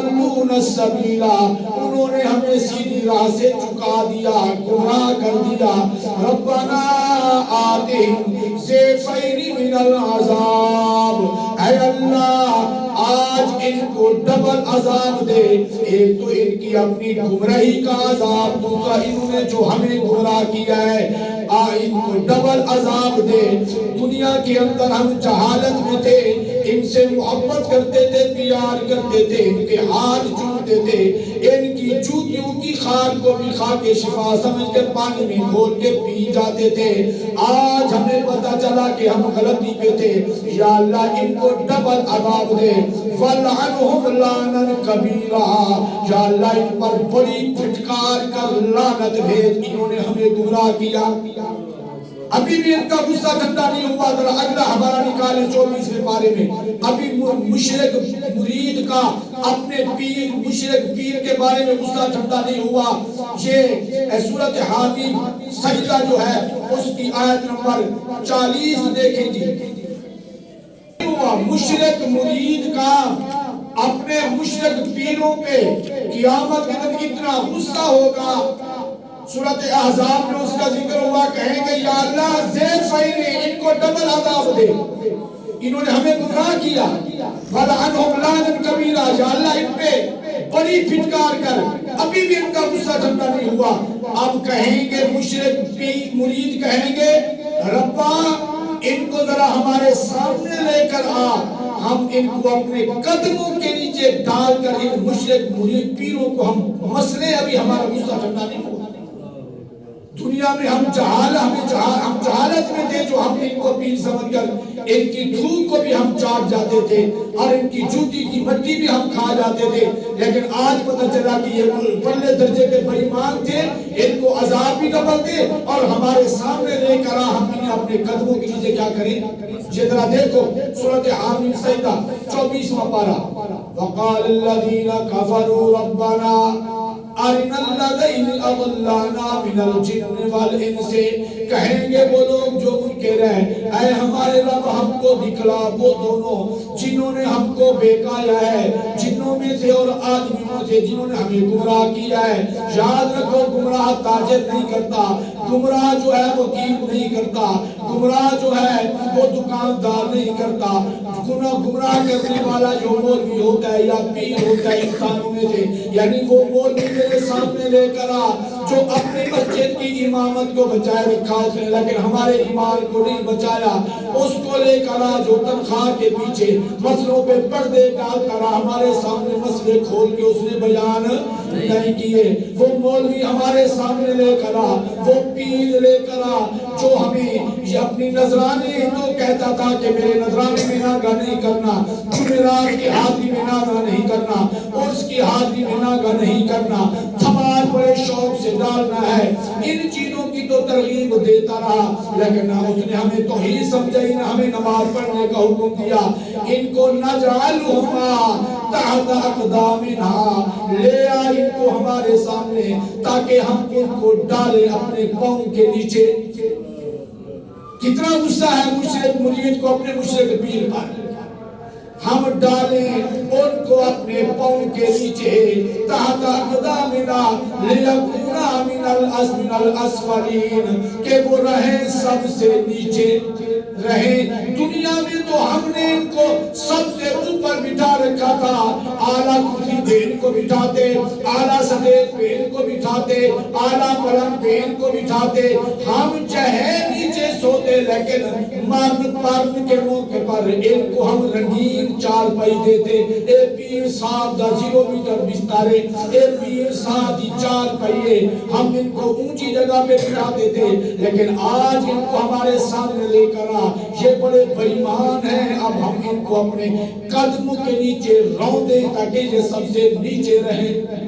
وَأَضَلُّونَ السَّبِيلَ، انہوں نے ہمیں سیدھی راہ سے چکا دیا، گمراہ کر دیا۔ ربنا آتِهِمْ ضِعْفَيْنِ مِنَ الْعَذَابِ، اے اللہ آج ان کو ڈبل عذاب دے، ایک تو ان کی اپنی گمراہی کا عذاب، دوسرا انہوں نے جو ہمیں گمراہ کیا ہے، ان کو ڈبل عذاب دے۔ دنیا کے اندر ہم جہالت میں تھے، ان سے محبت کرتے تھے، پیار کرتے تھے، ان کے ہاتھ چومتے تھے، ان کی جوتیوں کی خار کو بھی خاک شفا سمجھ کر پانی میں گھول کے پی جاتے تھے۔ آج ہمیں پتا چلا کہ ہم غلطی پہ تھے، یا اللہ ان کو ڈبل عذاب دے۔ وَلْعَنْهُمْ لَعْنًا كَبِيرًا، یا اللہ ان پر بڑی پھٹکار کر لعنت بھیج، انہوں نے ہمیں گمراہ کیا۔ ابھی بھی ان کا غصہ ٹھنڈا نہیں ہوا، ذرا اگلا حوالہ نکالیں 24ویں پارے میں۔ ابھی مشرک مرید کا اپنے پیر مشرک پیر کے بارے میں غصہ ٹھنڈا نہیں ہوا۔ یہ سورۃ حامیم سجدہ جو ہے اس کی آیت نمبر 40 دیکھیں جی۔ مشرک مرید کا اپنے مشرک پیروں پہ قیامت کے دن اتنا غصہ ہوگا، سورۃ احزاب میں اس کا ذکر ہوا، کہیں گے یا اللہ ضعفین، ان کو ڈبل عذاب دے، انہوں نے ہمیں گمراہ کیا۔ وَلْعَنْهُمْ لَعْنًا كَبِيرًا، یا اللہ ان پہ بڑی پھٹکار کر۔ ابھی بھی ان کا غصہ ٹھنڈا نہیں ہوا۔ اب کہیں گے مشرک مرید کہیں گے ربا ان کو ذرا ہمارے سامنے لے کر آ، ہم ان کو اپنے قدموں کے نیچے ڈال کر ان مشرک مرید پیروں کو ہم مسئلے، ابھی ہمارا غصہ ٹھنڈا نہیں ہوا۔ دنیا میں ہم جہالت میں تھے، جو ہم ان کو پیر سمجھ کر ان کی دھوپ کو بھی ہم چاٹ جاتے تھے اور ان کی جوتی کی مٹی بھی ہم کھا جاتے تھے، لیکن آج پتہ چلا کہ یہ پہلے درجے کے بے ایمان تھے، ان کو عذاب بھی ڈبل دے اور ہمارے سامنے لے کر ہم انہیں اپنے قدموں کے نیچے کیا کریں۔ یہ ذرا دیکھو سورۃ حامیم سجدہ 24واں پارہ۔ وَقَالَ الَّذِينَ كَفَرُوا رَبَّنَا أَرِنَا الَّذَيْنِ أَضَلَّانَا مِنَ الْجِنِّ وَالْإِنسِ، کہیں گے وہ لوگ جو ان کے رہے، اے ہمارے رب ہم کو دکھلا وہ دونوں جنہوں نے ہم کو بہکایا ہے، جنوں میں سے اور آدمیوں سے جنہوں نے ہمیں گمراہ کیا ہے۔ یاد رکھو گمراہ تاجر نہیں کرتا، گمراہ جو ہے وہ وکیل نہیں کرتا، گمراہ جو ہے وہ دکاندار نہیں کرتا، گمراہ کرنے والا جو مولوی ہوتا ہے یا پیر ہوتا ہے انسانوں میں سے، یعنی وہ مولوی میرے سامنے لے کر آ جو اپنی مسجد کی امامت کو بچائے رکھا اس نے، لیکن ہمارے ایمان کو نہیں بچایا، اس کو لے کر آ جو تنخواہ کے پیچھے مسئلوں پہ پردے ڈال کر ہمارے سامنے مسئلے کھول کے اس نے بیان نہیں کیے، وہ مولوی ہمارے سامنے لے کر آ، وہ پیر لے کر آ جو ہمیں یہ اپنی نذرانے تو کہتا تھا کہ میرے نذرانے میں ناگاہ نہیں کرنا، جمعرات کی حاضری میں ناگاہ نہیں کرنا، عرس کی حاضری میں ناگاہ نہیں کرنا، تھمار بڑے شوق سے ڈالنا ہے، ان چیزوں کی تو ترغیب دیتا رہا، لیکن نہ اس نے ہمیں توحید سمجھائی، نہ ہمیں نماز پڑھنے کا حکم دیا۔ ان کو نجعلہما تحت اقدامنا، لے آ ان کو ہمارے سامنے تاکہ ہم ان کو ڈالیں اپنے پاؤں کے نیچے۔ کتنا غصہ ہے مشرک مرید کو اپنے مشرک پیر پر، ہم ڈالیں ان کو اپنے پاؤں کے نیچے، تحت اقدامنا لیکونا من الاسفلین، کہ وہ رہیں سب سے نیچے رہیں۔ دنیا میں تو ہم نے ان کو سب سے اوپر بٹھا رکھا تھا، اعلیٰ کرسی پہ ان کو بٹھاتے، اعلیٰ سطح پہ ان کو بٹھاتے، اعلیٰ پلنگ پہ ان کو بٹھاتے، ہم چاہے نیچے سوتے، لیکن مرد کے موقع پر ان کو ہم رنگین چار پائی دیتے، اے پیر صاحب دا 0 میٹر بستارے، اے پیر صاحب دی چار پائیے، ہم ان کو اونچی جگہ پہ بٹھا دیتے، لیکن آج ان کو ہمارے سامنے لے کر آ، یہ بڑے بے ایمان ہیں، اب ہم ان کو اپنے قدموں کے نیچے رون دیں تاکہ یہ سب سے نیچے رہیں۔